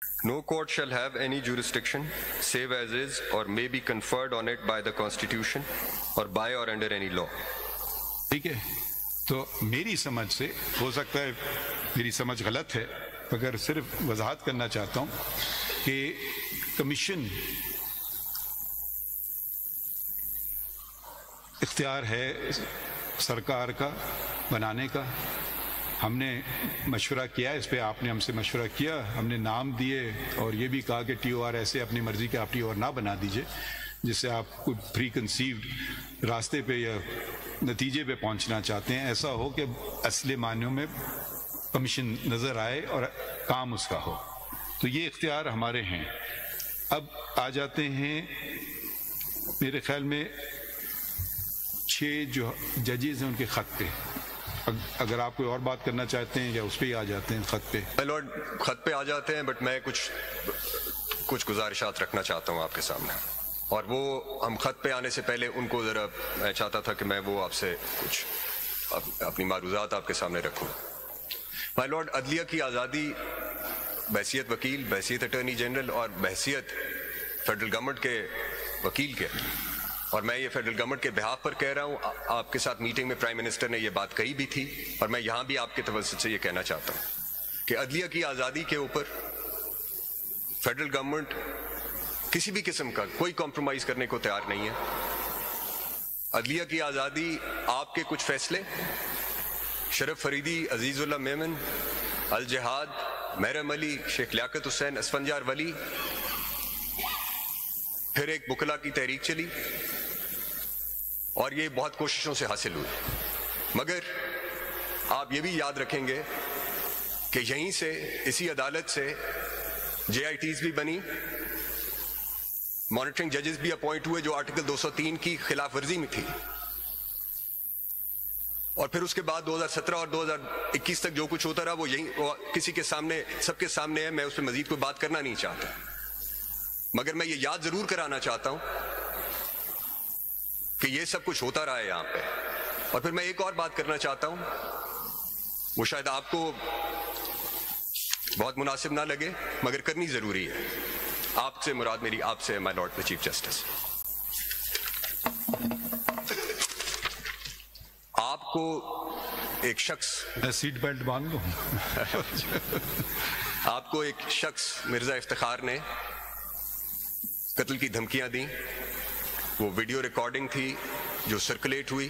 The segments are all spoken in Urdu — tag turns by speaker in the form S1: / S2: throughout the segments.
S1: No court shall have any jurisdiction save as is or may be conferred on it by the Constitution or by or under any law.
S2: ٹھیک ہے، تو میری سمجھ سے ہو سکتا ہے میری سمجھ غلط ہے، مگر صرف وضاحت کرنا چاہتا ہوں کہ کمیشن اختیار ہے سرکار کا بنانے کا. ہم نے مشورہ کیا اس پہ، آپ نے ہم سے مشورہ کیا، ہم نے نام دیے اور یہ بھی کہا کہ ٹی او آر ایسے اپنی مرضی کے آپ ٹی او آر نہ بنا دیجئے جس سے آپ کوئی پری کنسیوڈ راستے پہ یا نتیجے پہ پہنچنا چاہتے ہیں. ایسا ہو کہ اصل معنیوں میں کمیشن نظر آئے اور کام اس کا ہو. تو یہ اختیار ہمارے ہیں. اب آ جاتے ہیں میرے خیال میں 6 جو ججز ہیں ان کے خط پہ. اگر آپ کوئی اور بات کرنا چاہتے ہیں یا اس پہ ہی آ جاتے ہیں خط پہ.
S1: لارڈ خط پہ آ جاتے ہیں، بٹ میں کچھ گزارشات رکھنا چاہتا ہوں آپ کے سامنے، اور وہ ہم خط پہ آنے سے پہلے ان کو ذرا میں چاہتا تھا کہ میں وہ آپ سے کچھ اپنی معروضات آپ کے سامنے رکھوں. مائی لارڈ، عدلیہ کی آزادی بحیثیت وکیل، بحیثیت اٹارنی جنرل اور بحیثیت فیڈرل گورنمنٹ کے وکیل کے، اور میں یہ فیڈرل گورنمنٹ کے بہاف پر کہہ رہا ہوں. آپ کے ساتھ میٹنگ میں پرائم منسٹر نے یہ بات کہی بھی تھی، اور میں یہاں بھی آپ کے توسط سے یہ کہنا چاہتا ہوں کہ عدلیہ کی آزادی کے اوپر فیڈرل گورنمنٹ کسی بھی قسم کا کوئی کمپرومائز کرنے کو تیار نہیں ہے. عدلیہ کی آزادی، آپ کے کچھ فیصلے، شرف فریدی، عزیز اللہ میمن، الجہاد، محرم علی، شیخ لیاقت حسین، اسفنجار ولی، پھر ایک بکلا کی تحریک چلی، اور یہ بہت کوششوں سے حاصل ہوئی. مگر آپ یہ بھی یاد رکھیں گے کہ یہیں سے، اسی عدالت سے جے آئی ٹیز بھی بنی، مانیٹرنگ ججز بھی اپوائنٹ ہوئے جو آرٹیکل 203 کی خلاف ورزی میں تھی. اور پھر اس کے بعد 2017 اور 2021 تک جو کچھ ہوتا رہا وہ یہی کسی کے سامنے، سب کے سامنے ہے. میں اس پہ مزید کوئی بات کرنا نہیں چاہتا، مگر میں یہ یاد ضرور کرانا چاہتا ہوں کہ یہ سب کچھ ہوتا رہا ہے یہاں پہ. اور پھر میں ایک اور بات کرنا چاہتا ہوں، وہ شاید آپ کو بہت مناسب نہ لگے مگر کرنی ضروری ہے. آپ سے مراد میری آپ سے، مائی لارڈ دا چیف جسٹس، آپ کو ایک شخص،
S2: سیٹ بیلٹ باندھ لو.
S1: آپ کو ایک شخص مرزا افتخار نے قتل کی دھمکیاں دیں. وہ ویڈیو ریکارڈنگ تھی جو سرکولیٹ ہوئی.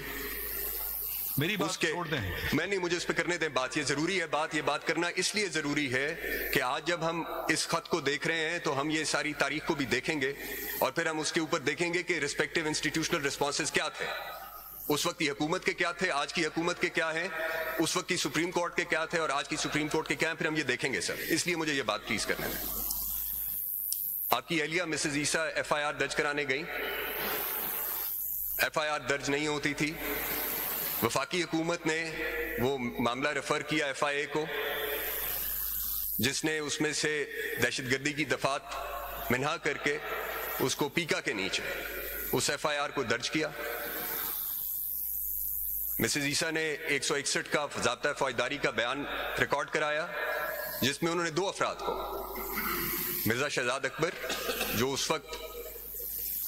S2: میری بات چھوڑ دیں.
S1: میں نہیں، مجھے اس پہ کرنے دیں بات. یہ ضروری ہے یہ بات کرنا اس لیے ضروری ہے کہ آج جب ہم اس خط کو دیکھ رہے ہیں تو ہم یہ ساری تاریخ کو بھی دیکھیں گے، اور پھر ہم اس کے اوپر دیکھیں گے کہ ریسپیکٹیو انسٹیٹیوشنل رسپانسز کیا تھے. اس وقت کی حکومت کے کیا تھے، آج کی حکومت کے کیا ہیں، اس وقت کی سپریم کورٹ کے کیا تھے اور آج کی سپریم کورٹ کے کیا ہیں. پھر ہم یہ دیکھیں گے سر. اس لیے مجھے یہ بات پلیز کرنے دیں. آپ کی اہلیہ مسز عیسیٰ ایف آئی آر درج کرانے گئیں. ایف آئی آر درج نہیں ہوتی تھی. وفاقی حکومت نے وہ معاملہ ریفر کیا ایف آئی اے کو، جس نے اس میں سے دہشت گردی کی دفعات منہا کر کے اس کو پیکا کے نیچے اس ایف آئی آر کو درج کیا. مسز عیسیٰ نے 161 کا ضابطہ فوجداری کا بیان ریکارڈ کرایا، جس میں انہوں نے 2 افراد کو، مرزا شہزاد اکبر جو اس وقت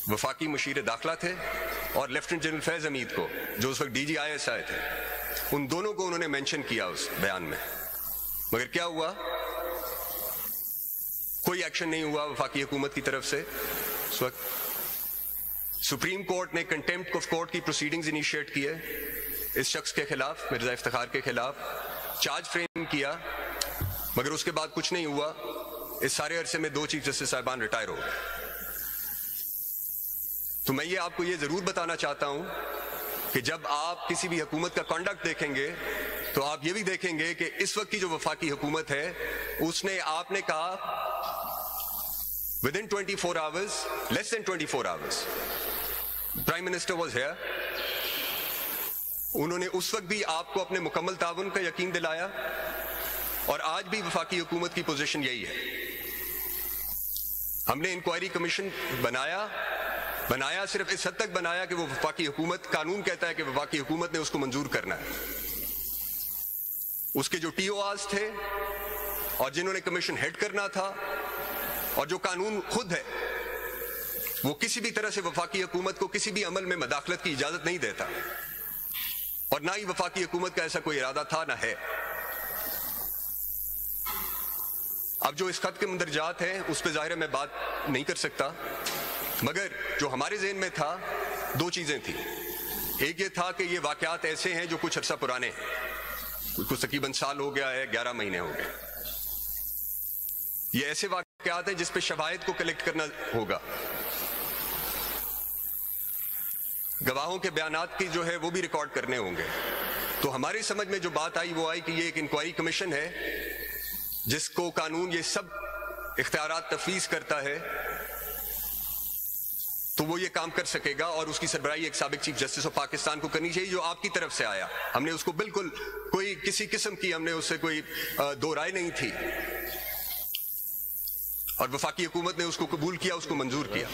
S1: وفاقی مشیر داخلہ تھے، اور لیفٹیننٹ جنرل فیض حمید کو جو اس وقت D G I S I تھے، ان دونوں کو انہوں نے مینشن کیا اس بیان میں. مگر کیا ہوا؟ کوئی ایکشن نہیں ہوا وفاقی حکومت کی طرف سے. اس وقت سپریم کورٹ نے کنٹیمپٹ آف کورٹ کی پروسیڈنگز انیشیٹ کیے اس شخص کے خلاف، مرزا افتخار کے خلاف، چارج فریم کیا، مگر اس کے بعد کچھ نہیں ہوا. اس سارے عرصے میں 2 چیف جسٹس صاحبان ریٹائر ہو گئے. تو میں یہ آپ کو یہ ضرور بتانا چاہتا ہوں کہ جب آپ کسی بھی حکومت کا کانڈکٹ دیکھیں گے تو آپ یہ بھی دیکھیں گے کہ اس وقت کی جو وفاقی حکومت ہے اس نے، آپ نے کہا within 24 hours, less than 24 hours, prime minister was here. انہوں نے اس وقت بھی آپ کو اپنے مکمل تعاون کا یقین دلایا، اور آج بھی وفاقی حکومت کی پوزیشن یہی ہے. ہم نے انکوائری کمیشن بنایا صرف اس حد تک بنایا کہ وہ وفاقی حکومت، قانون کہتا ہے کہ وفاقی حکومت نے اس کو منظور کرنا ہے. اس کے جو ٹی او آرز تھے اور جنہوں نے کمیشن ہیڈ کرنا تھا اور جو قانون خود ہے وہ کسی بھی طرح سے وفاقی حکومت کو کسی بھی عمل میں مداخلت کی اجازت نہیں دیتا، اور نہ ہی وفاقی حکومت کا ایسا کوئی ارادہ تھا، نہ ہے۔ اب جو اس خط کے مندرجات ہیں اس پہ ظاہر ہے میں بات نہیں کر سکتا، مگر جو ہمارے ذہن میں تھا دو چیزیں تھیں۔ ایک یہ تھا کہ یہ واقعات ایسے ہیں جو کچھ عرصہ پرانے ہیں، کچھ تقریباً سال ہو گیا ہے، 11 مہینے ہو گئے۔ یہ ایسے واقعات ہیں جس پہ شواہد کو کلیکٹ کرنا ہوگا، گواہوں کے بیانات کی جو ہے وہ بھی ریکارڈ کرنے ہوں گے۔ تو ہماری سمجھ میں جو بات آئی وہ آئی کہ یہ ایک انکوائری کمیشن ہے جس کو قانون یہ سب اختیارات تفویض کرتا ہے، تو وہ یہ کام کر سکے گا، اور اس کی سربراہی ایک سابق چیف جسٹس آف پاکستان کو کرنی چاہیے، جو آپ کی طرف سے آیا۔ ہم نے اس کو بالکل کوئی کسی قسم کی ہم نے اس سے کوئی دو رائے نہیں تھی، اور وفاقی حکومت نے اس کو قبول کیا، اس کو منظور کیا۔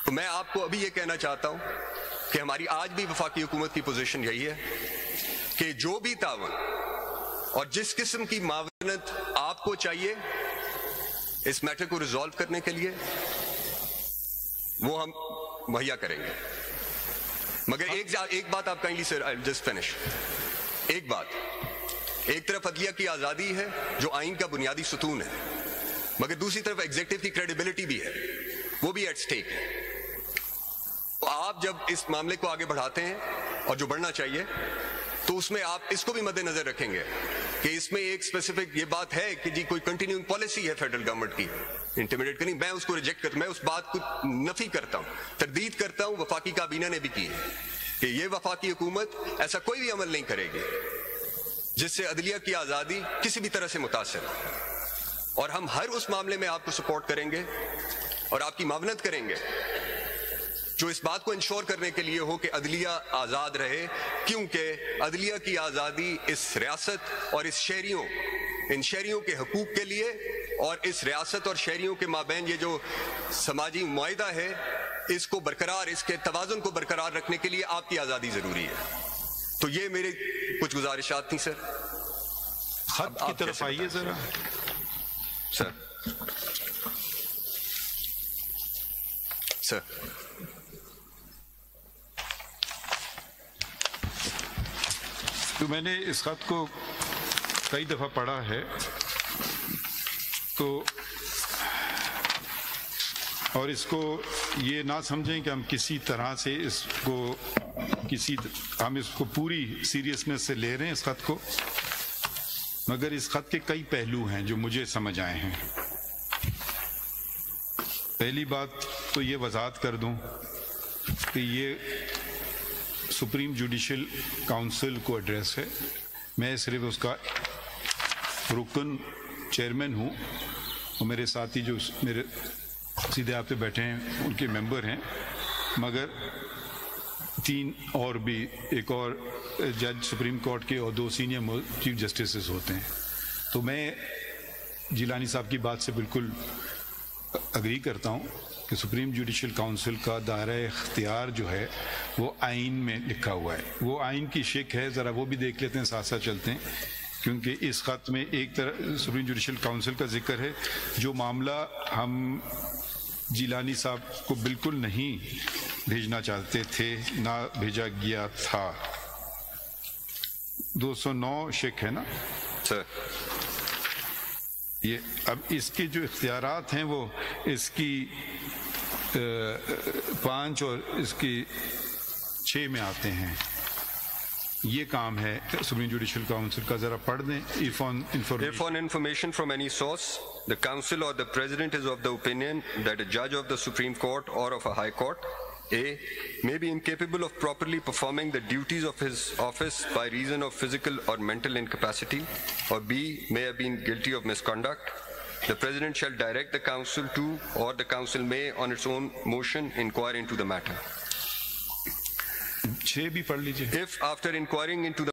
S1: تو میں آپ کو ابھی یہ کہنا چاہتا ہوں کہ ہماری آج بھی وفاقی حکومت کی پوزیشن یہی ہے کہ جو بھی تعاون اور جس قسم کی معاونت آپ کو چاہیے اس میٹر کو ریزالو کرنے کے لیے وہ ہم مہیا کریں گے۔ مگر ایک بات آپ kindly sir I just finish, ایک بات، ایک طرف عدلیہ کی آزادی ہے جو آئین کا بنیادی ستون ہے، مگر دوسری طرف ایگزیکٹو کی کریڈیبلٹی بھی ہے، وہ بھی ایٹ سٹیک ہے۔ تو آپ جب اس معاملے کو آگے بڑھاتے ہیں اور جو بڑھنا چاہیے تو اس میں آپ اس کو بھی مد نظر رکھیں گے کہ اس میں ایک اسپیسیفک یہ بات ہے کہ جی کوئی کنٹینیوئنگ پالیسی ہے فیڈرل گورنمنٹ کی انٹیمیڈیٹ کرنی، میں اس کو ریجیکٹ کرتا ہوں، میں اس بات کو نفی کرتا ہوں، تردید کرتا ہوں۔ وفاقی کابینہ نے بھی کی ہے کہ یہ وفاقی حکومت ایسا کوئی بھی عمل نہیں کرے گی جس سے عدلیہ کی آزادی کسی بھی طرح سے متاثر ہو، اور ہم ہر اس معاملے میں آپ کو سپورٹ کریں گے اور آپ کی معاونت کریں گے جو اس بات کو انشور کرنے کے لیے ہو کہ عدلیہ آزاد رہے، کیونکہ عدلیہ کی آزادی اس ریاست اور ان شہریوں کے حقوق کے لیے، اور اس ریاست اور شہریوں کے مابین یہ جو سماجی معاہدہ ہے اس کو برقرار، اس کے توازن کو برقرار رکھنے کے لیے آپ کی آزادی ضروری ہے۔ تو یہ میرے کچھ گزارشات تھیں سر۔
S2: خط کی طرف آئیے ذرا
S1: سر۔ سر
S2: تو میں نے اس خط کو کئی دفعہ پڑھا ہے، تو اور اس کو یہ نہ سمجھیں کہ ہم کسی طرح سے اس کو پوری سیریسنس سے لے رہے ہیں اس خط کو، مگر اس خط کے کئی پہلو ہیں جو مجھے سمجھ آئے ہیں۔ پہلی بات تو یہ وضاحت کر دوں کہ یہ سپریم جوڈیشل کاؤنسل کو ایڈریس ہے، میں صرف اس کا رکن چیئرمین ہوں، اور میرے ساتھی جو میرے سیدھے آپ پہ بیٹھے ہیں ان کے ممبر ہیں، مگر 3 اور بھی، ایک اور جج سپریم کورٹ کے اور 2 سینئر چیف جسٹسز ہوتے ہیں۔ تو میں جیلانی صاحب کی بات سے بالکل اگری کرتا ہوں کہ سپریم جوڈیشل کاؤنسل کا دائرہ اختیار جو ہے وہ آئین میں لکھا ہوا ہے، وہ آئین کی شک ہے، ذرا وہ بھی دیکھ لیتے ہیں، ساتھ ساتھ چلتے ہیں، کیونکہ اس خط میں ایک طرح سپریم جوڈیشل کاؤنسل کا ذکر ہے، جو معاملہ ہم جیلانی صاحب کو بالکل نہیں بھیجنا چاہتے تھے، نہ بھیجا گیا تھا۔ 209 شک ہے نا
S1: سر؟
S2: یہ اب اس کے جو اختیارات ہیں وہ اس کی 5 اور اس کی 6 میں آتے ہیں۔ یہ کام ہے سپریم جوڈیشل کاؤنسل کا، ذرا پڑھ دیں۔ If on
S1: information from any source, the council or the president is of the opinion that a judge of the Supreme Court or of a high court A may be incapable of properly performing the duties of his office by reason of physical or mental incapacity, or B may have been guilty of misconduct, the president shall direct the council to, or the council may on its own motion inquire into the matter.
S2: 6 بھی پڑھ لیجیے۔
S1: If after inquiring into the